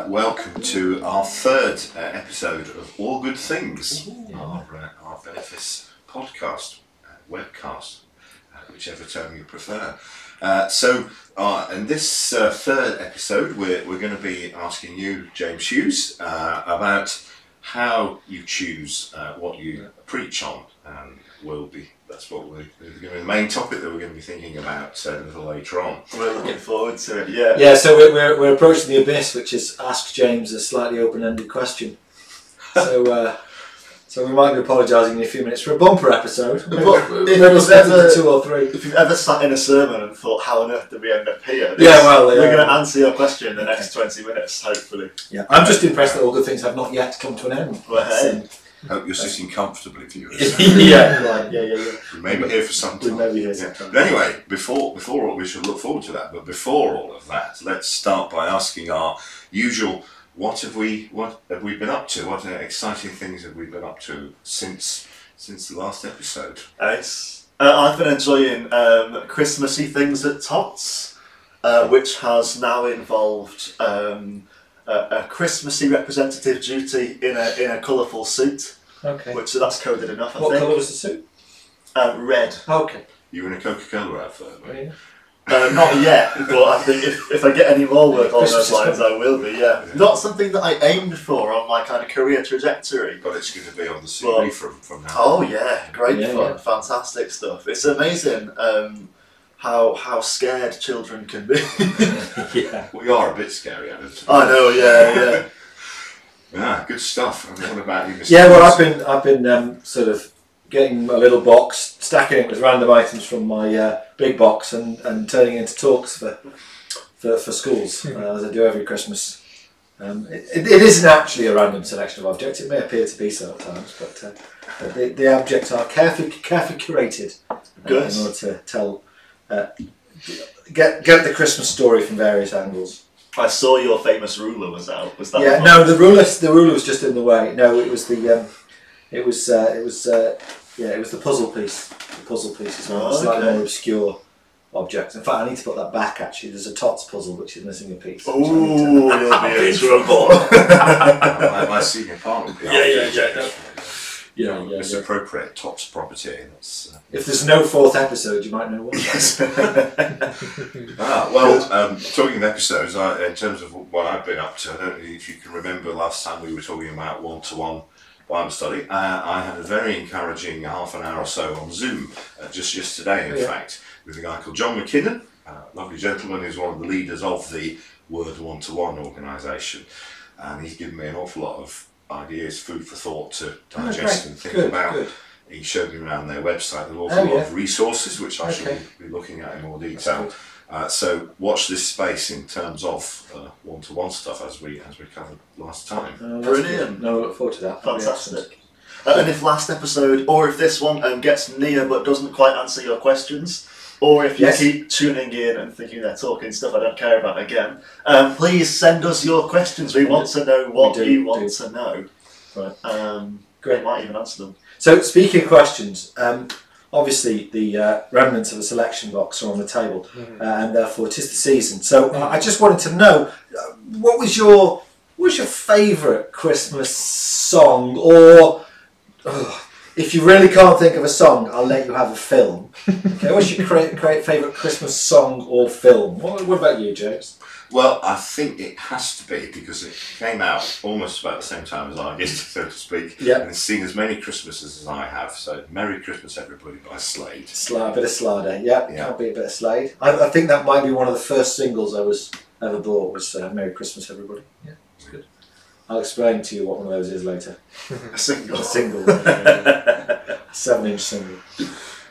Welcome to our third episode of All Good Things, our Benefice podcast, webcast, whichever term you prefer. In this third episode, we're going to be asking you, James Hughes, about how you choose what you preach on, and that's what we're going to be the main topic that we're going to be thinking about a little later on. We're looking forward to it, yeah. Yeah, so we're approaching the abyss, which is ask James a slightly open-ended question. So we might be apologising in a few minutes for a bumper episode. If you've ever sat in a sermon and thought, how on earth did we end up here? We're going to answer your question in the next 20 minutes, hopefully. Yeah, I'm just impressed that All Good Things have not yet come to an end. Well, hey. Hope you're sitting comfortably, viewers. Yeah, right. Yeah. We may be here for some time. We may be here for some time. But anyway, before all, we should look forward to that. But before all of that, let's start by asking our usual: what have we been up to? What exciting things have we been up to since the last episode? Nice. I've been enjoying Christmassy things at Tots, which has now involved a Christmassy representative duty in a colourful suit. Okay. That's coded enough, I think. What colour was the suit? Red. Okay. You were in a Coca-Cola advert, Yeah. Not yet, but I think if I get any more work on those lines, I will be, yeah. Not something that I aimed for on my kind of career trajectory. But it's going to be on the CV from now on. Oh yeah, great fun, fantastic stuff. It's amazing how scared children can be. Yeah. We are a bit scary, Adam. I know, yeah. Yeah, good stuff. And what about you, Mr. Yeah, well, I've been sort of getting a little box, stacking it with random items from my big box, and turning it into talks for schools, as I do every Christmas. It isn't actually a random selection of objects. It may appear to be so at times, but the objects are carefully curated in order to tell, get the Christmas story from various angles. I saw your famous ruler was out. Was that? Yeah, no, the ruler was just in the way. No, it was the it was the puzzle piece. The puzzle piece is one slightly more obscure object. In fact, I need to put that back. Actually, there's a Tots puzzle which is missing a piece. Oh, you'll be in trouble. My senior partner will be It's appropriate Tots property. If there's no fourth episode, you might know why. Yes. Talking of episodes, in terms of what I've been up to, I don't know if you can remember last time we were talking about one-to-one Bible study. I had a very encouraging half an hour or so on Zoom, just yesterday in fact, with a guy called John McKinnon, a lovely gentleman who's one of the leaders of the Word One-to-One organisation, and he's given me an awful lot of ideas, food for thought to digest and think about. He showed me around their website an awful lot of resources, which I shall be looking at in more detail. So watch this space in terms of one-to-one stuff as we covered last time. Brilliant. No, I look forward to that. Fantastic. And if last episode, or if this one gets near but doesn't quite answer your questions, or if you keep tuning in and thinking they're talking stuff I don't care about again, please send us your questions. We want to know what you want to know. Right. Great. Might even answer them. So speaking of questions, obviously the remnants of a selection box are on the table, and therefore it is the season. So I just wanted to know, what was your favourite Christmas song, or if you really can't think of a song, I'll let you have a film. Okay, what's your favourite Christmas song or film? What about you, James? Well, I think it has to be, because it came out almost about the same time as I did, so to speak. Yeah. And it's seen as many Christmases as I have. So, Merry Christmas, Everybody by Slade. A bit of Slade, can't beat a bit of Slade. I think that might be one of the first singles I ever bought, was Merry Christmas, Everybody. Yeah, it's good. I'll explain to you what one of those is later. A single. A single. A 7-inch single.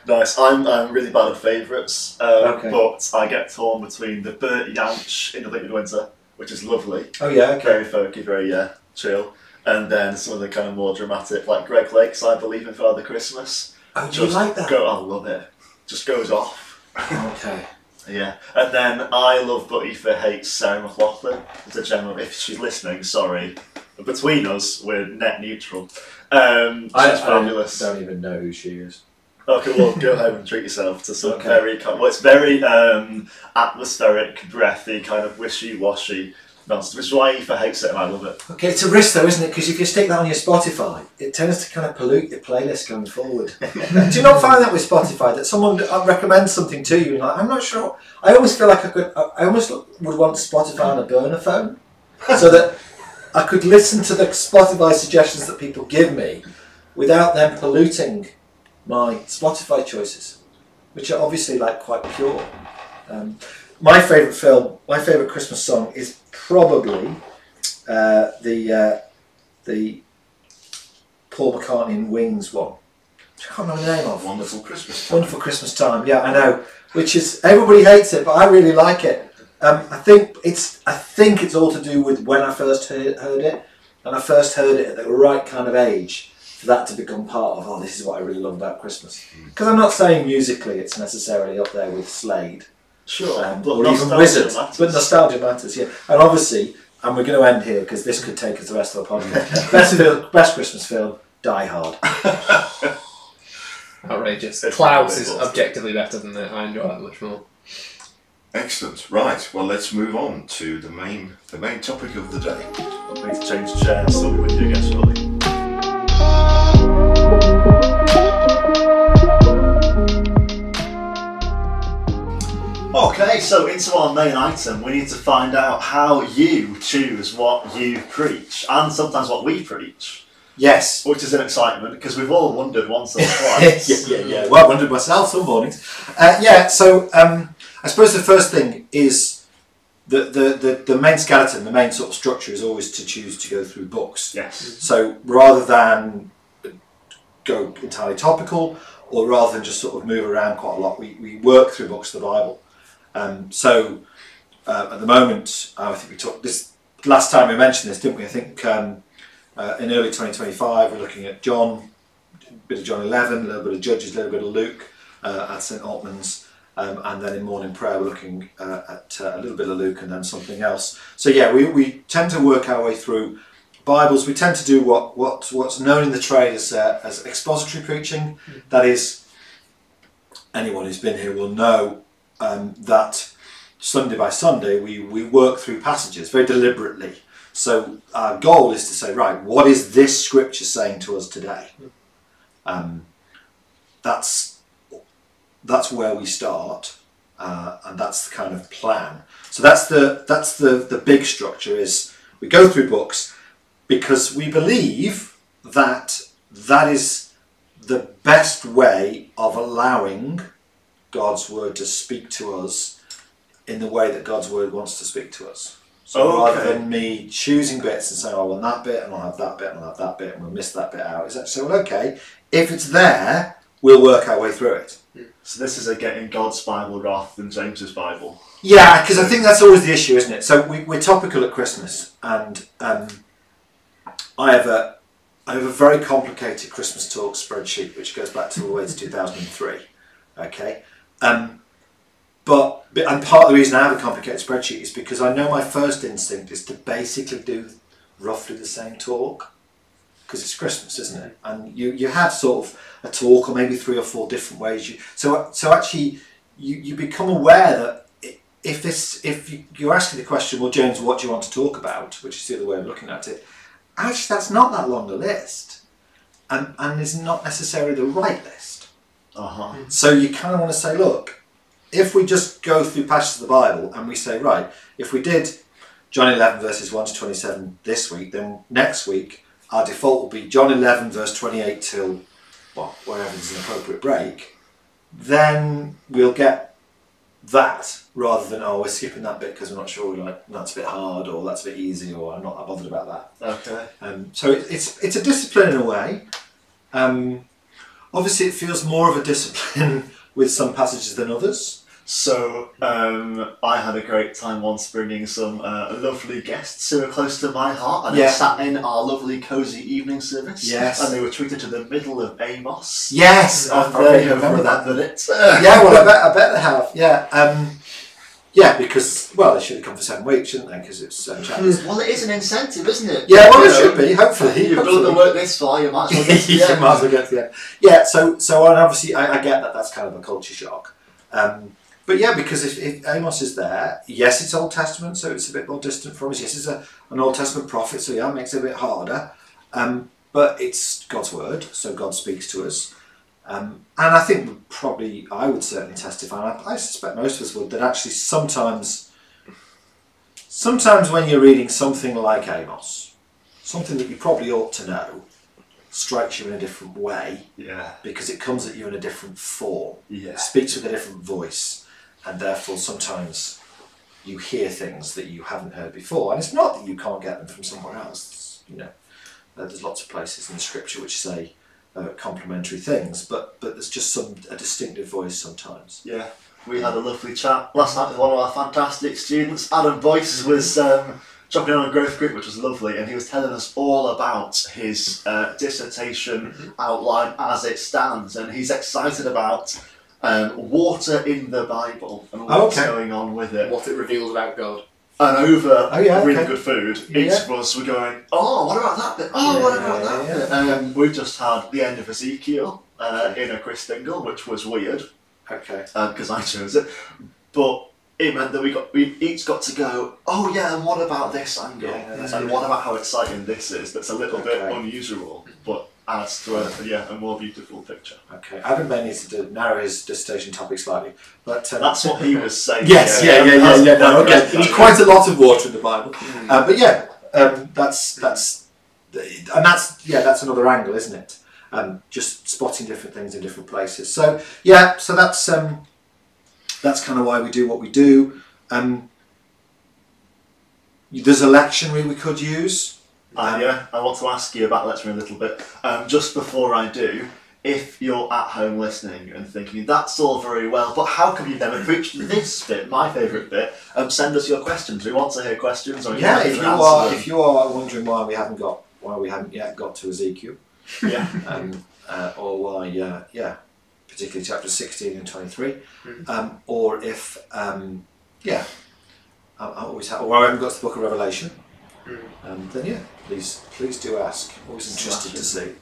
Nice. I'm really bad at favourites, but I get torn between the Bertie Yanch in the Liquid Winter, which is lovely. Oh yeah, okay. Very folky, very chill, and then some of the kind of more dramatic, like Greg Lake's "I Believe in Father Christmas." Oh, do you like that? I love it. Just goes off. Okay. Yeah, and then I love But Aoife hates Sarah McLachlan. As a general, if she's listening, sorry, Between us, we're net neutral. She's fabulous. I don't even know who she is. Okay, well, go home and treat yourself to some Okay. very it's very atmospheric, breathy, kind of wishy-washy nonsense, which is why Aoife hates it and I love it. Okay, it's a risk though, isn't it? Because if you stick that on your Spotify, it tends to kind of pollute your playlist going forward. Do you not find that with Spotify, that someone recommends something to you and you're like, I'm not sure. I always feel like I almost would want Spotify on a burner phone so that I could listen to the Spotify suggestions that people give me without them polluting my Spotify choices, which are obviously like quite pure. My favourite Christmas song is probably the Paul McCartney and Wings one. Which I can't remember the name of. Wonderful Christmas Time. Wonderful Christmas Time. Yeah, I know. Which is, everybody hates it, but I really like it. I think it's all to do with when I first heard it, and I first heard it at the right kind of age for that to become part of, this is what I really love about Christmas. Because I'm not saying musically it's necessarily up there with Slade. Sure, or even Wizard, but nostalgia matters, yeah. And obviously, and we're going to end here because this could take us the rest of the podcast. best Christmas film, Die Hard. Outrageous. Klaus is objectively better than it. I enjoy that much more. Excellent. Right. Well, let's move on to the main topic of the day. I need to change chairs, so I'll be with you again shortly. Okay, so into our main item, we need to find out how you choose what you preach, and sometimes what we preach. Yes. Which is an excitement, because we've all wondered once or twice. yeah. Well, I wondered myself some mornings. So I suppose the first thing is the main skeleton, the main sort of structure is always to choose to go through books. Yes. So rather than go entirely topical, or rather than just sort of move around quite a lot, we work through books of the Bible. So at the moment, I think we talked this last time we mentioned this, didn't we? I think in early 2025 we're looking at John, a bit of John 11, a little bit of Judges, a little bit of Luke at St Altman's, and then in morning prayer we're looking at a little bit of Luke and then something else. So yeah, we tend to work our way through Bibles. We tend to do what's known in the trade as expository preaching. That is, anyone who's been here will know that Sunday by Sunday we work through passages very deliberately. So our goal is to say, right, what is this scripture saying to us today? That's where we start, and that's the kind of plan. So that's the big structure. Is we go through books because we believe that is the best way of allowing God's word to speak to us in the way that God's word wants to speak to us. So rather than me choosing bits and saying, I want that bit, and I'll have that bit, and I'll have that bit, and we'll miss that bit out, is actually, well, okay, if it's there, we'll work our way through it. So this is getting God's Bible rather than James's Bible. Yeah, because I think that's always the issue, isn't it? So we're topical at Christmas, and I have a very complicated Christmas talk spreadsheet, which goes back all the way to 2003. Okay. But part of the reason I have a complicated spreadsheet is because I know my first instinct is to basically do roughly the same talk, because it's Christmas, isn't it? And you have sort of a talk, or maybe 3 or 4 different ways. So actually you become aware that if you're asking the question, well, James, what do you want to talk about? Which is the other way of looking at it. Actually, that's not that long a list, and is not necessarily the right list. So you kind of want to say, look, if we just go through passages of the Bible and we say, right, if we did John 11 verses 1 to 27 this week, then next week our default will be John 11 verse 28 till, wherever there's an appropriate break, then we'll get that rather than, we're skipping that bit because we're not sure, that's a bit hard, or that's a bit easy, or I'm not that bothered about that. Okay. So it's a discipline in a way. Obviously it feels more of a discipline with some passages than others. So I had a great time once bringing some lovely guests who are close to my heart, and they sat in our lovely cosy evening service. Yes. And they were treated to the middle of Amos. Yes, and they have remembered it. Yeah, well, I bet they have. Yeah. Yeah, because, well, they should have come for 7 weeks, shouldn't they? Because it's chapters. Well, it is an incentive, isn't it? Yeah, well, it should be, hopefully. You've done the work this far, you might as well get to the You end. might as well get to the end. Yeah, so and obviously I get that that's kind of a culture shock. But yeah, because if Amos is there, yes, it's Old Testament, so it's a bit more distant from us. Yes, it's an Old Testament prophet, so yeah, it makes it a bit harder. But it's God's word, so God speaks to us. And I think I would certainly testify, and I suspect most of us would, that actually sometimes when you're reading something like Amos, something that you probably ought to know, strikes you in a different way, because it comes at you in a different form, speaks with a different voice, and therefore sometimes you hear things that you haven't heard before. And it's not that you can't get them from somewhere else. There's lots of places in the scripture which say complementary things, but there's just a distinctive voice sometimes. Yeah, we had a lovely chat last night with one of our fantastic students. Adam Boyce was jumping on a growth group, which was lovely, and he was telling us all about his dissertation outline as it stands, and he's excited about water in the Bible and what's going on with it. What it reveals about God. And over really good food, each of us were going, oh, what about that bit? Oh, what about that bit? And we just had the end of Ezekiel in a Chris Dingle, which was weird. Okay. Because I chose it. But it meant that we each got to go, oh yeah, and what about this angle? And what about how exciting this is? That's a little bit unusual, but adds to a more beautiful picture. Okay, Adam may need to narrow his dissertation topic slightly, but that's what he was saying. Yes, no, okay. There's quite a lot of water in the Bible, but that's another angle, isn't it? Just spotting different things in different places. So that's kind of why we do what we do. There's a lectionary we could use. I want to ask you about lectionary a little bit. Just before I do, if you're at home listening and thinking, that's all very well, but how come you've never preached this bit, my favourite bit, send us your questions. We want to hear questions. Or if you are wondering why we haven't yet got to Ezekiel, or why, particularly chapters 16 and 23, or if, or I haven't got to the book of Revelation, then please do ask. Always interested to see.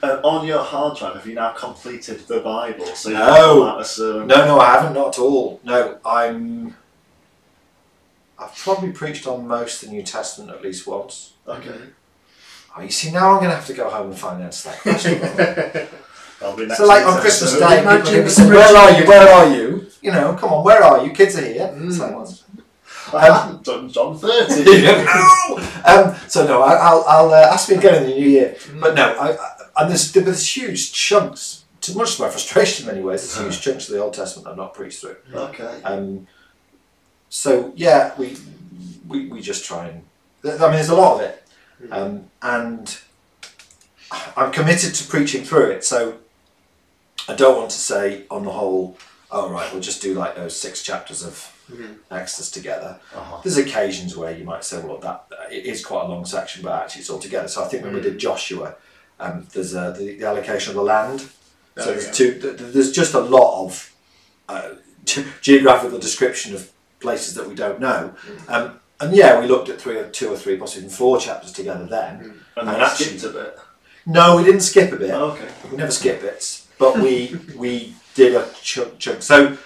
On your hard drive, have you now completed the Bible? So No, I haven't, not at all. No, I've probably preached on most of the New Testament at least once. Okay. Oh, you see, now I'm going to have to go home and find out that question. So like on Christmas Day, people are going to be saying, where are you? Come on, where are you? Kids are here. I haven't done John 30. So no, I'll ask me again in the new year. But no, there's huge chunks, much to my frustration in many ways, there's huge chunks of the Old Testament I've not preached through. Okay. So yeah, we just try and, there's a lot of it. And I'm committed to preaching through it, so I don't want to say on the whole, oh right, we'll just do like those 6 chapters of Exodus together. There's occasions where you might say, well, that it is quite a long section, but actually it's all together. So I think when we did Joshua, there's the allocation of the land. So there's just a lot of geographical description of places that we don't know. And yeah, we looked at 2 or 3, possibly even 4 chapters together then. And actually, skipped a bit. No, we didn't skip a bit. Oh, okay. We never skip bits, but we did a chunk. So,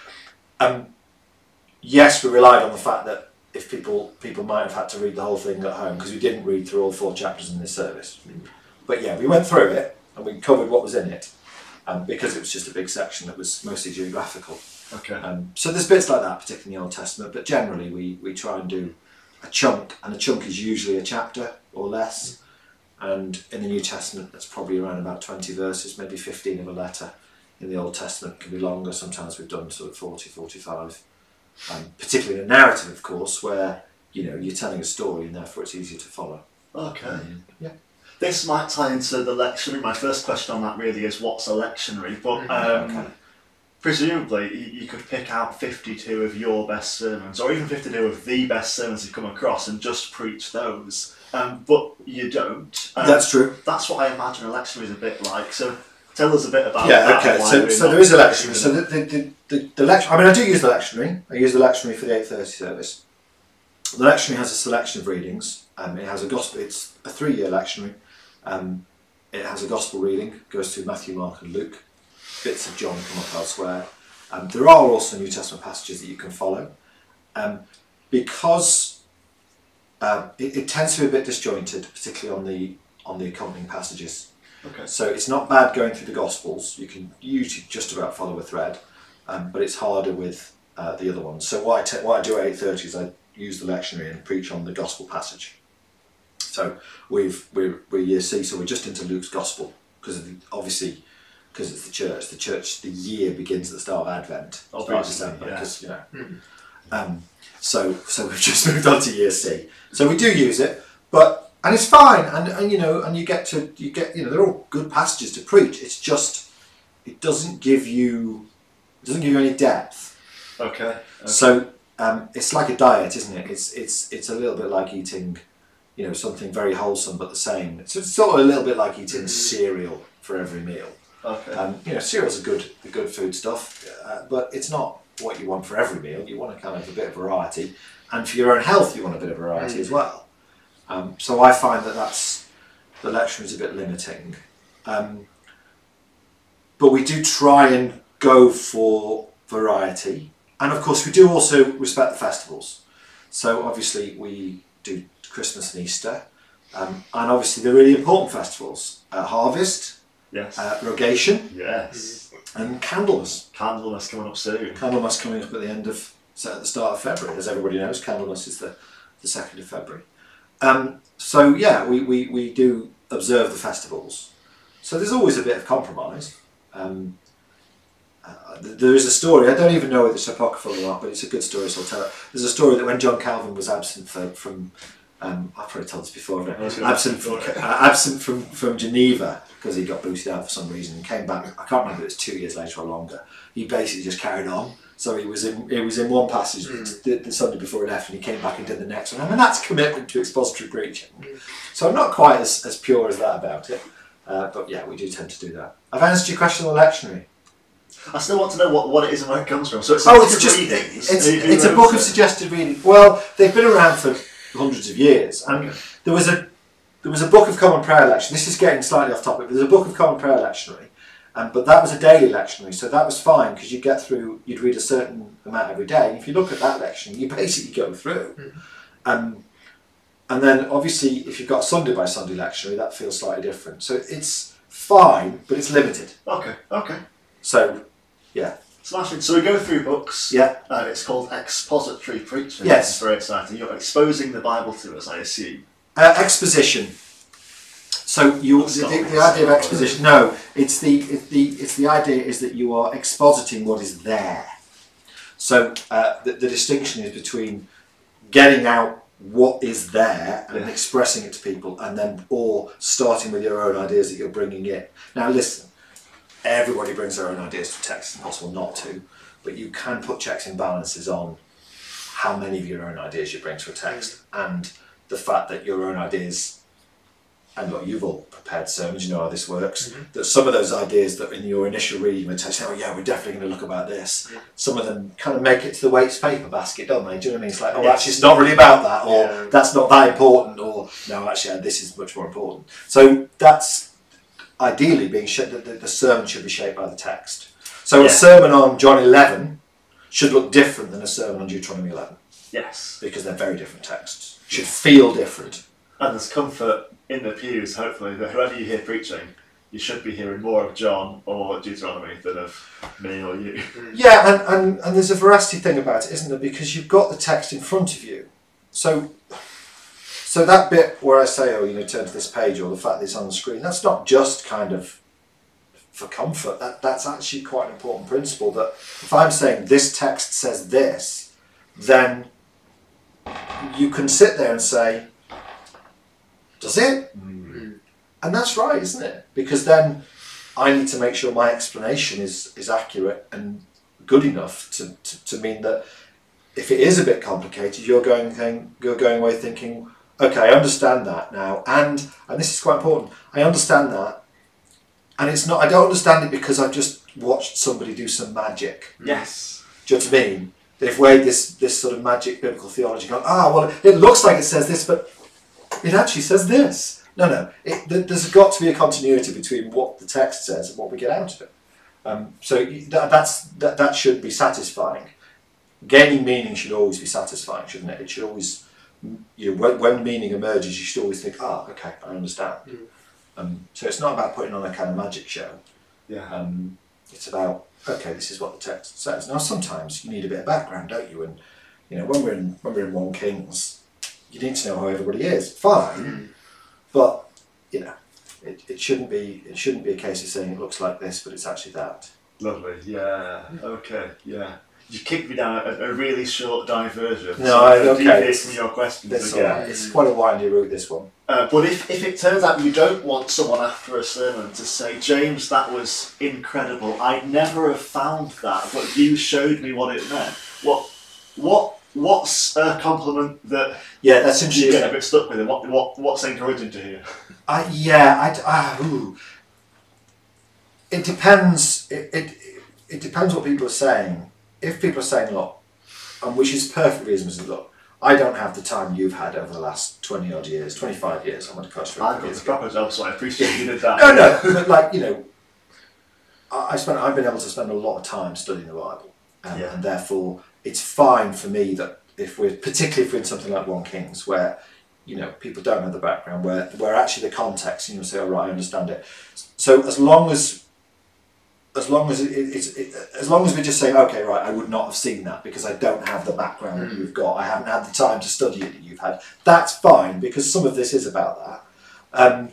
yes, we relied on the fact that if people might have had to read the whole thing at home, because we didn't read through all 4 chapters in this service. But yeah, we went through it and we covered what was in it, because it was just a big section that was mostly geographical. Okay. So there's bits like that, particularly in the Old Testament, but generally we try and do a chunk, and a chunk is usually a chapter or less. And in the New Testament, that's probably around about 20 verses, maybe 15 of a letter. In the Old Testament, it can be longer. Sometimes we've done sort of 40, 45. Particularly in a narrative, of course, where you're telling a story and therefore it's easier to follow. Okay. Yeah. This might tie into the lectionary. My first question on that really is, what's a lectionary? But presumably you could pick out 52 of your best sermons, or even 52 of the best sermons you've come across, and just preach those. But you don't. That's true. That's what I imagine a lectionary is a bit like. So Tell us a bit about Yeah, that. okay. So there is a lectionary. So the lectionary. I mean, I do use the lectionary. I use the lectionary for the 8:30 service. The lectionary has a selection of readings. It has a gospel. It's a 3-year lectionary. It has a gospel reading. Goes through Matthew, Mark, and Luke. Bits of John come up elsewhere. There are also New Testament passages that you can follow, because it tends to be a bit disjointed, particularly on the accompanying passages. Okay. So it's not bad going through the Gospels. You can usually just about follow a thread, but it's harder with the other ones. So what I do at 8:30 is I use the lectionary and preach on the Gospel passage. So we're year C, so we're just into Luke's Gospel because obviously because it's the church. The church, the year begins at the start of Advent, start of December. Because so we've just moved on to year C. So we do use it, and it's fine, and you get they're all good passages to preach. It's just it doesn't give you any depth. Okay. So it's like a diet, isn't it? It's a little bit like eating, something very wholesome but the same. It's sort of a little bit like eating cereal for every meal. Okay. Cereal's the good food stuff, but it's not what you want for every meal. You want to kind of have a bit of variety, and for your own health, you want a bit of variety as well. So I find that the lectionary is a bit limiting, but we do try and go for variety, and of course we do also respect the festivals. So obviously we do Christmas and Easter, and obviously the really important festivals: Harvest, yes, Rogation, yes, and Candlemas. Candlemas coming up soon. Candlemas coming up at the start of February, as everybody knows. Candlemas is the 2nd of February. So yeah, we do observe the festivals. So there's always a bit of compromise. There is a story, I don't even know whether it's apocryphal or not, but it's a good story, so I'll tell it. There's a story that when John Calvin was absent from I've probably told this before, absent from Geneva, because he got booted out for some reason and came back. I can't remember if it was 2 years later or longer. He basically just carried on. So he was in one passage the Sunday before he left, and he came back and did the next one. I mean, that's commitment to expository preaching. So I'm not quite as pure as that about it, but yeah, we do tend to do that. I've answered your question on the lectionary. I still want to know what it is and where it comes from. So it's a book of suggested reading. Well, they've been around for hundreds of years, and there was a Book of Common Prayer lectionary. This is getting slightly off topic, but there's a Book of Common Prayer lectionary, but that was a daily lectionary, so that was fine because you'd read a certain amount every day. And if you look at that lectionary, you basically go through. And then obviously, if you've got a Sunday by Sunday lectionary, that feels slightly different. So it's fine, but it's limited. Okay. So, yeah. Smashing. So we go through books. Yeah. It's called expository preaching. Yes. It's very exciting. You're exposing the Bible to us, I assume. Exposition. So the idea of exposition. No, it's the idea is that you are expositing what is there. So the distinction is between getting out what is there and expressing it to people, and then or starting with your own ideas that you're bringing in. Now listen. Everybody brings their own ideas to text. It's impossible not to, but you can put checks and balances on how many of your own ideas you bring to a text, and the fact that your own ideas, and look, you've all prepared sermons, you know how this works, that some of those ideas that in your initial reading would say, oh yeah, we're definitely going to look about this, some of them kind of make it to the waste paper basket, don't they? Do you know what I mean? It's like, actually it's not really about that, or that's not that important, or no, actually this is much more important. So that's ideally being the sermon should be shaped by the text. So a sermon on John 11 should look different than a sermon on Deuteronomy 11. Yes. Because they're very different texts. Should feel different. And there's comfort in the pews, hopefully, that whoever you hear preaching, you should be hearing more of John or Deuteronomy than of me or you. Yeah, and there's a veracity thing about it, isn't there? Because you've got the text in front of you. So that bit where I say, turn to this page, or the fact that it's on the screen, that's not just kind of for comfort. That's actually quite an important principle, that if I'm saying this text says this, then you can sit there and say, does it? And that's right, isn't it? Because then I need to make sure my explanation is accurate and good enough to mean that if it is a bit complicated, you're going away thinking, okay, I understand that now, and this is quite important, I understand that, And it's not, I don't understand it because I've just watched somebody do some magic. Yes. Do you know what I mean? They've weighed this sort of magic biblical theology, gone, well, it looks like it says this, but it actually says this. No. There's got to be a continuity between what the text says and what we get out of it. So that should be satisfying. Gaining meaning should always be satisfying, shouldn't it? It should always, when meaning emerges, you should always think, okay, I understand. So it's not about putting on a kind of magic show. Yeah. It's about, okay, this is what the text says. Now, sometimes you need a bit of background, don't you? And when we're in 1 Kings, you need to know how everybody is. Fine, but it shouldn't be a case of saying it looks like this, but it's actually that. Lovely. Yeah. Okay. Yeah. You kicked me down a really short diversion. No, okay. From your questions That's again. all right. It's quite a windy route, this one. But if it turns out you don't want someone after a sermon to say, James, that was incredible, I'd never have found that, but you showed me what it meant. What's a compliment that that's you interesting. get a bit stuck with, and what's encouraging to hear? It depends. It depends what people are saying. If people are saying, look, and which is perfect reasons, look, I don't have the time you've had over the last 20 odd years, 25 years. I'm going to coach for I've got the proper job, so I appreciate you did that. No, but I've been able to spend a lot of time studying the Bible, and therefore it's fine for me that particularly if we're in something like 1 Kings, where people don't know the background, where actually the context, say, all right, I understand it. So as long as we're just saying, okay, right, I would not have seen that because I don't have the background that you've got. I haven't had the time to study it that you've had. That's fine because some of this is about that.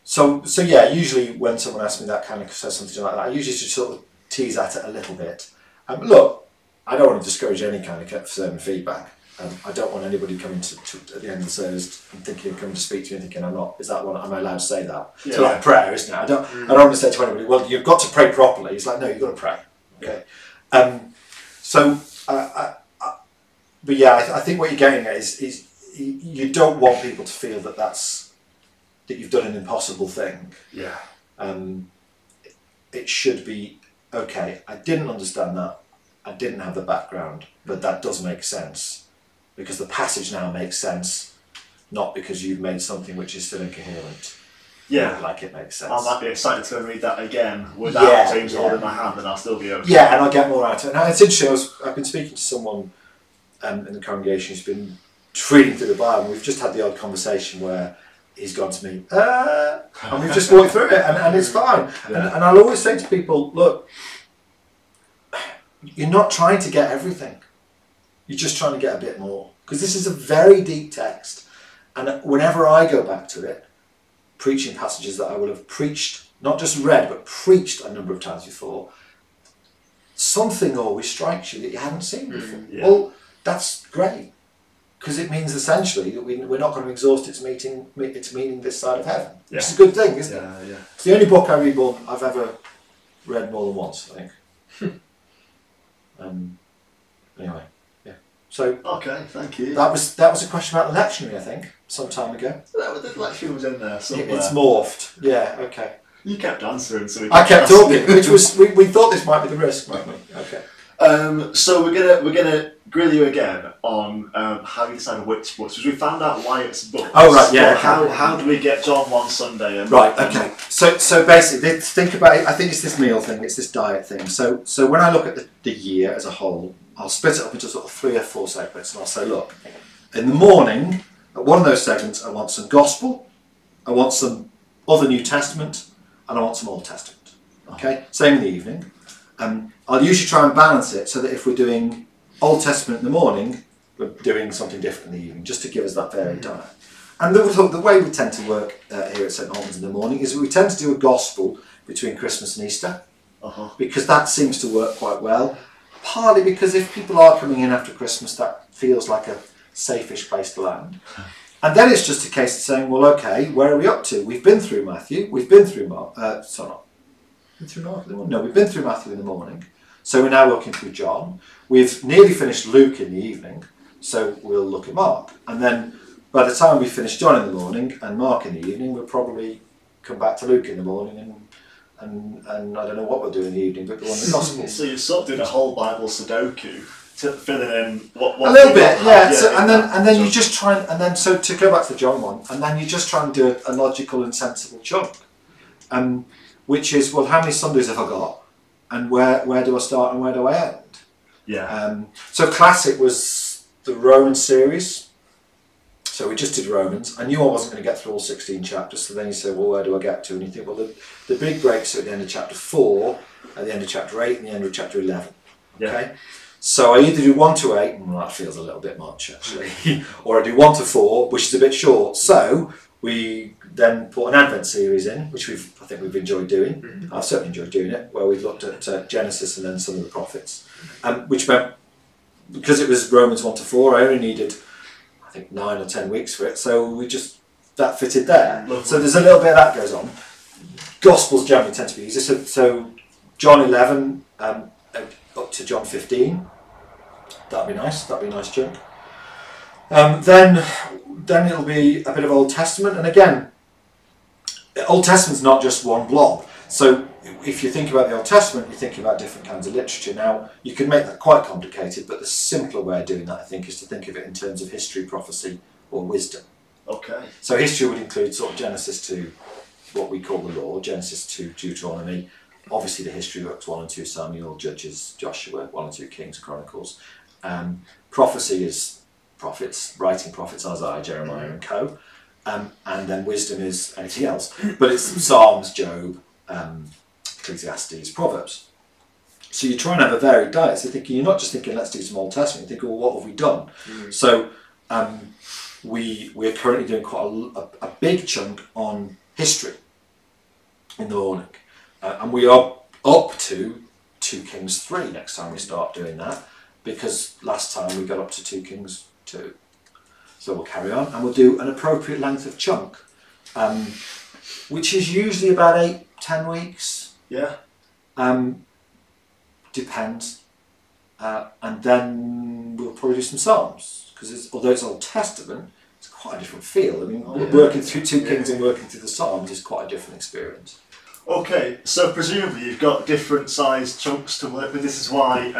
So usually when someone asks me that kind of says something like that, I usually just sort of tease at it a little bit. Look, I don't want to discourage any kind of sermon feedback. I don't want anybody coming to at the end of the service and thinking, coming to speak to me and thinking, am I allowed to say that? It's like prayer, isn't it? I don't want to say to anybody, well, you've got to pray properly. It's like, no, you've got to pray. Okay. I think what you're getting at is you don't want people to feel that you've done an impossible thing. Yeah. It should be, okay, I didn't understand that. I didn't have the background, but that does make sense. Because the passage now makes sense, not because you've made something which is still incoherent. Yeah. Like it makes sense. I might be excited to read that again without James holding my hand, and I'll still be okay. Yeah, and I'll get more out of it. Now, it's interesting, I've been speaking to someone in the congregation who's been reading through the Bible, and we've just had the odd conversation where he's gone to me, and we've just walked through it, and it's fine. Yeah. And I'll always say to people, look, you're not trying to get everything. You're just trying to get a bit more. Because this is a very deep text. And whenever I go back to it, preaching passages that I will have preached, not just read, but preached a number of times before, something always strikes you that you hadn't seen before. Yeah. Well, that's great. Because it means essentially that we're not going to exhaust its meaning this side of heaven. Yeah. Which is a good thing, isn't it? Yeah. It's the only book I've ever read more than once, I think. Anyway. So okay, thank you. That was a question about the lectionary, I think, some time ago. The lectionary was in there somewhere. It's morphed. Yeah. Okay. You kept answering, so I kept talking, which was we thought this might be the risk, might we? Okay. So we're gonna grill you again on how you decided which books, because we found out why it's books. Oh right, yeah. How do we get John one Sunday? Right. Okay. So basically, think about it. I think it's this meal thing. It's this diet thing. So when I look at the year as a whole, I'll split it up into sort of 3 or 4 segments, and I'll say, look, in the morning, at one of those segments, I want some gospel, I want some other New Testament, and I want some Old Testament. Okay, same in the evening. I'll usually try and balance it so that if we're doing Old Testament in the morning, we're doing something different in the evening, just to give us that varied diet. And the way we tend to work here at St Albans in the morning is we tend to do a gospel between Christmas and Easter, because that seems to work quite well. Partly because if people are coming in after Christmas, that feels like a safe-ish place to land. And then it's just a case of saying, well, okay, where are we up to? We've been through Matthew, we've been through Mark, we've been through Matthew in the morning, so we're now looking through John. We've nearly finished Luke in the evening, so we'll look at Mark. And then by the time we finish John in the morning and Mark in the evening, we'll probably come back to Luke in the morning and and I don't know what we'll do in the evening, but we'll on the Gospels. So you're sort of doing a whole Bible Sudoku to filling in what a little bit, yeah. have, So, and then you just try and then so to go back to the John one, and then you just try and do a logical and sensible chunk, which is, well, how many Sundays have I got, and where do I start and where do I end? Yeah. So classic was the Roman series. So we just did Romans. I knew I wasn't going to get through all 16 chapters, so then you say, well, where do I get to? And you think, well, the big breaks are at the end of chapter 4, at the end of chapter 8, and the end of chapter 11. Yeah. Okay? So I either do 1 to 8, and that feels a little bit much, actually, or I do 1 to 4, which is a bit short. So we then put an Advent series in, which I think we've enjoyed doing. Mm-hmm. I've certainly enjoyed doing it, where we've looked at Genesis and then some of the prophets. Which meant, because it was Romans 1 to 4, I only needed, I think, 9 or 10 weeks for it, so that fitted there. Lovely. So there's a little bit of that goes on. Gospels generally tend to be easy, so John 11 up to John 15, that'd be nice chunk. Then it'll be a bit of Old Testament, and again, Old Testament's not just one blob. So if you think about the Old Testament, you're thinking about different kinds of literature. Now, you can make that quite complicated, but the simpler way of doing that, I think, is to think of it in terms of history, prophecy, or wisdom. Okay. So history would include sort of Genesis to what we call the law, Genesis to Deuteronomy, obviously the history books, 1 and 2 Samuel, Judges, Joshua, 1 and 2 Kings, Chronicles. Prophecy is prophets, writing prophets, Isaiah, Jeremiah, and co. And then wisdom is anything else. But it's Psalms, Job, Ecclesiastes, Proverbs. So you try and have a varied diet. So you're not just thinking, let's do some Old Testament. You think, well, what have we done? So we're currently doing quite a big chunk on history in the morning. And we are up to 2 Kings 3 next time we start doing that, because last time we got up to 2 Kings 2. So we'll carry on, and we'll do an appropriate length of chunk, which is usually about 8-10 weeks. Yeah. Depends. And then we'll probably do some Psalms, because although it's Old Testament, it's quite a different feel. I mean, working through 2 Kings and working through the Psalms is quite a different experience. Okay, so presumably you've got different sized chunks to work with. This is why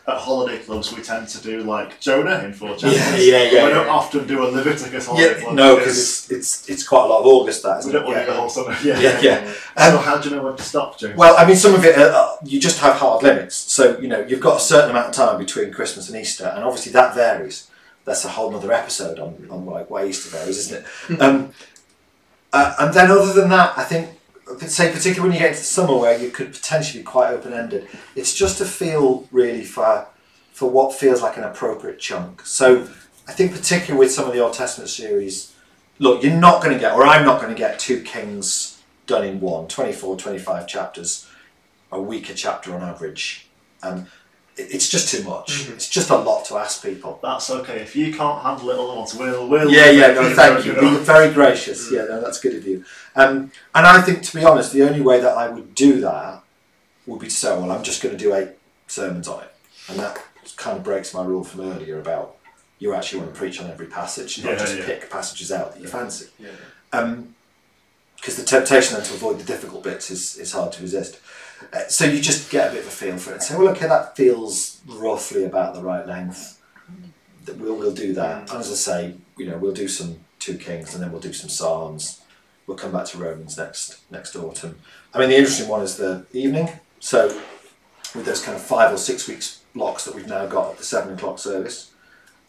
at holiday clubs we tend to do like Jonah in 4 chapters. We don't often do a Leviticus holiday club. No, because it's quite a lot of August, that, isn't it? We don't want to do the whole summer. So how do you know when to stop, Jonah? Well, I mean, some of it, you just have hard limits. So, you've got a certain amount of time between Christmas and Easter, and obviously that varies. That's a whole other episode on like why Easter varies, isn't it? And then other than that, I think, say particularly when you get into the summer where you could potentially be quite open-ended, it's just a feel really for what feels like an appropriate chunk. So I think particularly with some of the Old Testament series, look, you're not going to get, or I'm not going to get 2 Kings done in 24, 25 chapters, a week a chapter on average. It's just too much. Mm-hmm. It's just a lot to ask people. That's okay. If you can't handle it, other ones will. No, thank you. You're very gracious. Yeah, no, that's good of you. And I think, to be honest, the only way that I would do that would be to say, well, I'm just going to do 8 sermons on it. And that kind of breaks my rule from earlier about you actually want to preach on every passage, not just pick passages out that you fancy. Because the temptation then to avoid the difficult bits is hard to resist. So you just get a bit of a feel for it and say, well, okay, that feels roughly about the right length. We'll do that. And as I say, we'll do some 2 Kings and then we'll do some Psalms. We'll come back to Romans next autumn. I mean, the interesting one is the evening. So with those kind of 5 or 6 weeks blocks that we've now got at the 7 o'clock service,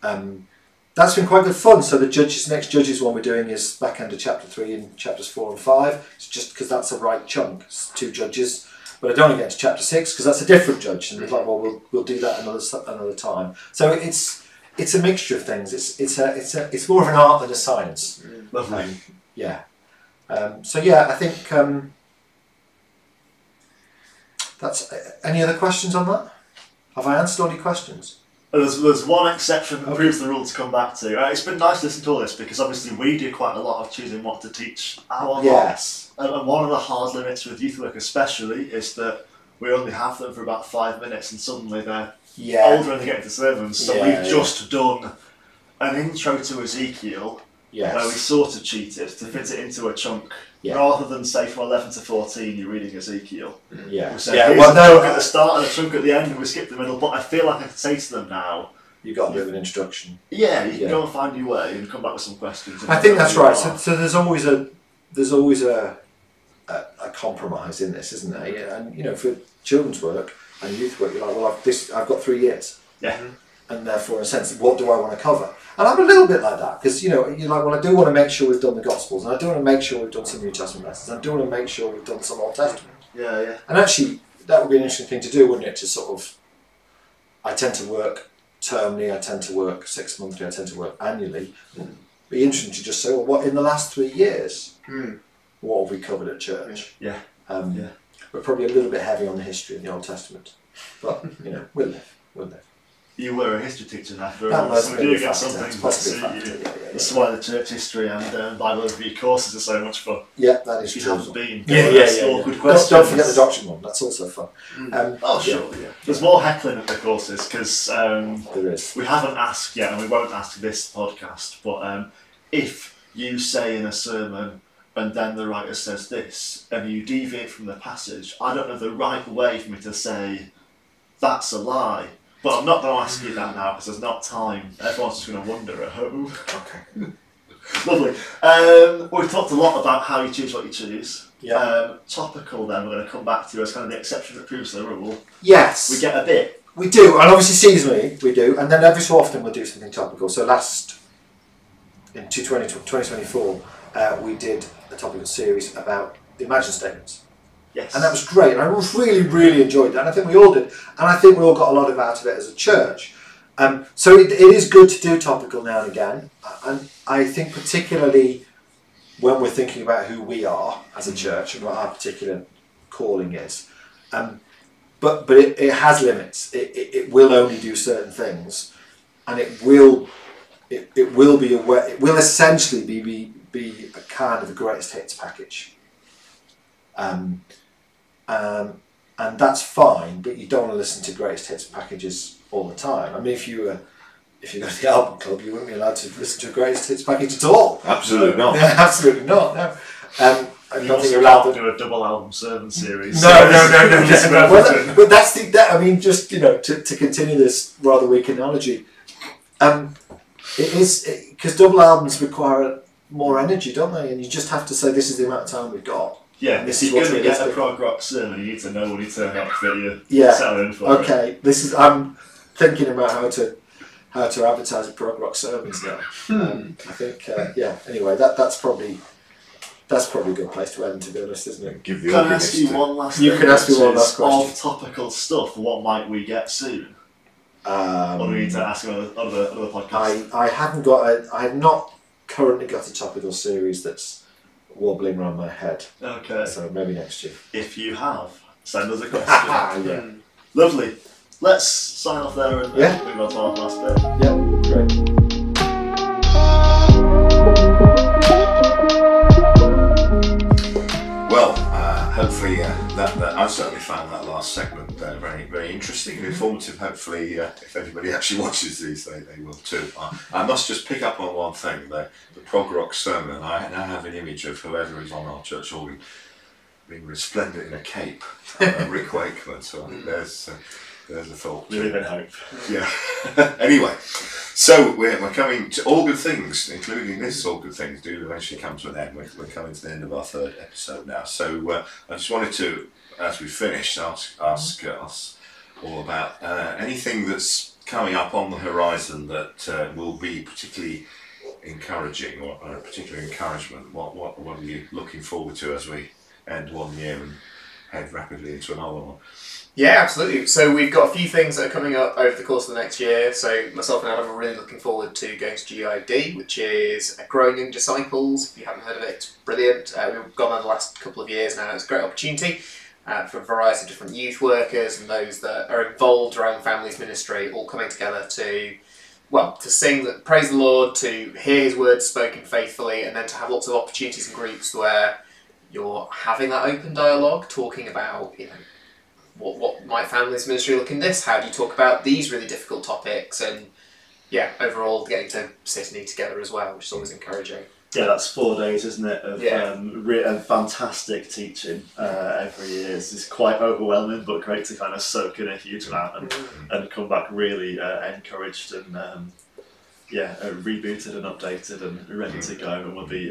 that's been quite good fun. So the next Judges one we're doing is back end of chapter 3 and chapters 4 and 5. It's just because that's a right chunk. It's 2 Judges. But I don't want to get to chapter 6 because that's a different judge, and it's like, well, we'll do that another time. So it's a mixture of things. It's more of an art than a science. Lovely. I think that's. Any other questions on that? Have I answered all your questions? There's one exception that proves the rule to come back to. It's been nice to listen to all this because obviously we do quite a lot of choosing what to teach our Yes. And one of the hard limits with youth work especially is that we only have them for about 5 minutes and suddenly they're older and they get into sermons. So we've just done an intro to Ezekiel Yes. where we sort of cheated to fit it into a chunk. Yeah. Rather than say from 11 to 14 you're reading Ezekiel. Yeah. We said, Yeah. here's Well, a no. chunk at the start and a chunk at the end, and we skipped the middle. But I feel like I can say to them now, You got a bit of an introduction. yeah, you can go and find your way and come back with some questions. I think that's right. So there's always a compromise in this, isn't there? Yeah. And you know, for children's work and youth work, you're like, well, I've got 3 years. Yeah. And therefore, in a sense, what do I want to cover? And I'm a little bit like that because you know, you're like, well, I do want to make sure we've done the Gospels, and I do want to make sure we've done some New Testament lessons, and I do want to make sure we've done some Old Testament. Yeah, yeah. And actually, that would be an interesting thing to do, wouldn't it? To sort of, I tend to work termly, I tend to work 6 monthly, I tend to work annually. Be interesting to just say, well, what in the last 3 years, what have we covered at church? Yeah. We're probably a little bit heavy on the history of the Old Testament, but you know, we'll live. You were a history teacher after That all, must so be we a do get factor. something It's that possibly a suit factor, you. yeah. That's why the church history and Bible review courses are so much fun. Yeah, that is If you true. haven't been, Don't awkward questions. forget the doctrine one. That's also fun. Sure. Yeah. There's more heckling at the courses because There is. we haven't asked yet, and we won't ask this podcast. But if you say in a sermon, and then the writer says this, and you deviate from the passage, I don't know the right way for me to say that's a lie. But I'm not going to ask you that now because there's not time. Everyone's just going to wonder at home. Okay. Lovely. We've talked a lot about how you choose what you choose. Yeah. Topical then, we're going to come back to as kind of the exception that proves the rule. Yes. We get a bit. We do, and obviously seasonally we do, and then every so often we'll do something topical. So in 2024, we did a topical series about the Imagine statements. Yes. And that was great, and I really, really enjoyed that, and I think we all did, and I think we all got a lot out of it as a church. So it is good to do topical now and again, and I think particularly when we're thinking about who we are as a church and what our particular calling is. But it has limits. It will only do certain things, and it will essentially be a kind of a greatest hits package. And that's fine, but you don't want to listen to greatest hits packages all the time. I mean, if you go to the album club, you wouldn't be allowed to listen to a greatest hits package at all. Absolutely not. Yeah, absolutely not. No. I don't think you're allowed allowed to do a double album sermon series. No. Well, but that's that. I mean, just to continue this rather weak analogy, it is because double albums require more energy, don't they? And you just have to say this is the amount of time we've got. Yeah, This if is you're what's going to get a realistic. prog rock sermon, you need to know when you turn up that you're Yeah. selling for. Okay, I'm thinking about how to advertise a prog rock sermons now. I think Anyway, that's probably a good place to end, to be honest, isn't it? Give the Can I ask organist you one last You thing? can ask me which one last is question. Of topical stuff, what might we get soon? Um, Or do we need to ask on other podcasts? I have not currently got a topical series that's wobbling around my head. Okay. So maybe next year. If you have, send us a question. Yeah. Lovely. Let's sign off there and Yeah. move on to our last bit. Yeah. Great. Well, hopefully that I certainly found that last segment very, very interesting and informative. Hopefully, if anybody actually watches these, they will too. I must just pick up on one thing: the prog rock sermon. I now have an image of whoever is on our church organ being resplendent in a cape, Rick Wakeman. So I think there's a thought. We live in hope. Yeah. Anyway, so we're coming to all good things, including this. All good things do eventually come to an end. We're coming to the end of our third episode now. So I just wanted to, as we finish, ask us all about anything that's coming up on the horizon that will be particularly encouraging or a particular encouragement. What are you looking forward to as we end one year and head rapidly into another one? Yeah, absolutely. So we've got a few things that are coming up over the course of the next year. So myself and Adam are really looking forward to going to GID, which is Growing in Disciples. If you haven't heard of it, it's brilliant. We've gone on the last couple of years now. It's a great opportunity for a variety of different youth workers and those that are involved around families ministry, all coming together to sing, praise the Lord, to hear His words spoken faithfully, and then to have lots of opportunities and groups where you're having that open dialogue, talking about, what might families ministry look in this? How do you talk about these really difficult topics? And yeah, overall getting to sit and eat together as well, which is always encouraging. Yeah, that's 4 days, isn't it, of Yeah. fantastic teaching every year. It's quite overwhelming, but great to kind of soak in a huge amount and come back really encouraged and rebooted and updated and ready to go, and we'll be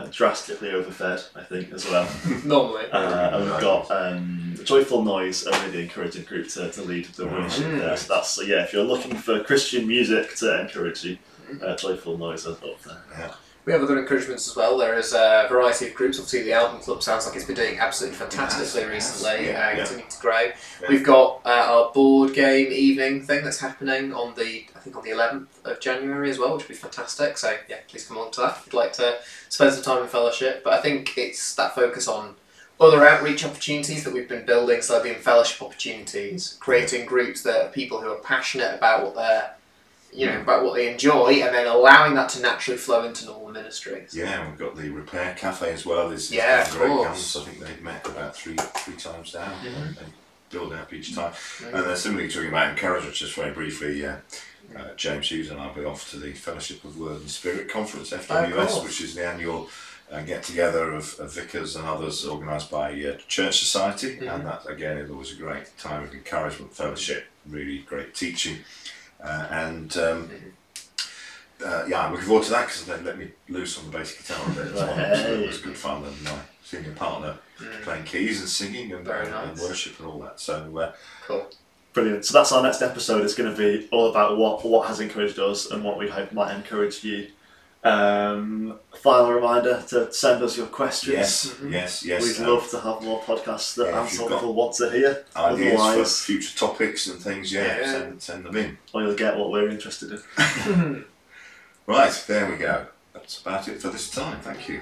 drastically overfed, I think, as well. Normally. And we've got Joyful Noise, a really encouraging group to lead the worship there. So that's, if you're looking for Christian music to encourage you, Joyful Noise is up there. Yeah. We have other encouragements as well. There is a variety of groups. Obviously, the Album Club sounds like it's been doing absolutely fantastically recently, continuing to grow. Yeah. We've got our board game evening thing that's happening on the 11th of January as well, which will be fantastic. So yeah, please come along to that if you'd like to spend some time in fellowship. But I think it's that focus on other outreach opportunities that we've been building, so being fellowship opportunities, creating groups that are people who are passionate about what they're about what they enjoy, and then allowing that to naturally flow into normal ministries. Yeah, we've got the Repair Cafe as well. This is of great course. guns. I think they've met about three times now. And they build up each time. And then similarly talking about encouragement, just very briefly, James Hughes and I'll be off to the Fellowship of Word and Spirit Conference, FWS, which is the annual get-together of vicars and others organised by Church Society. And that, again, is always a great time of encouragement, fellowship, really great teaching. I'm looking forward to that because they let me loose on the bass guitar a bit as well. So it was good fun, and my senior partner playing keys and singing and worship and all that. So cool. Brilliant. So that's our next episode. It's going to be all about what has encouraged us and what we hope might encourage you. Final reminder to send us your questions. Yes. We'd love to have more podcasts that answer what people want to hear. Ideas Otherwise, for future topics and things, send them in. Or you'll get what we're interested in. Right, there we go. That's about it for this time. Thank you.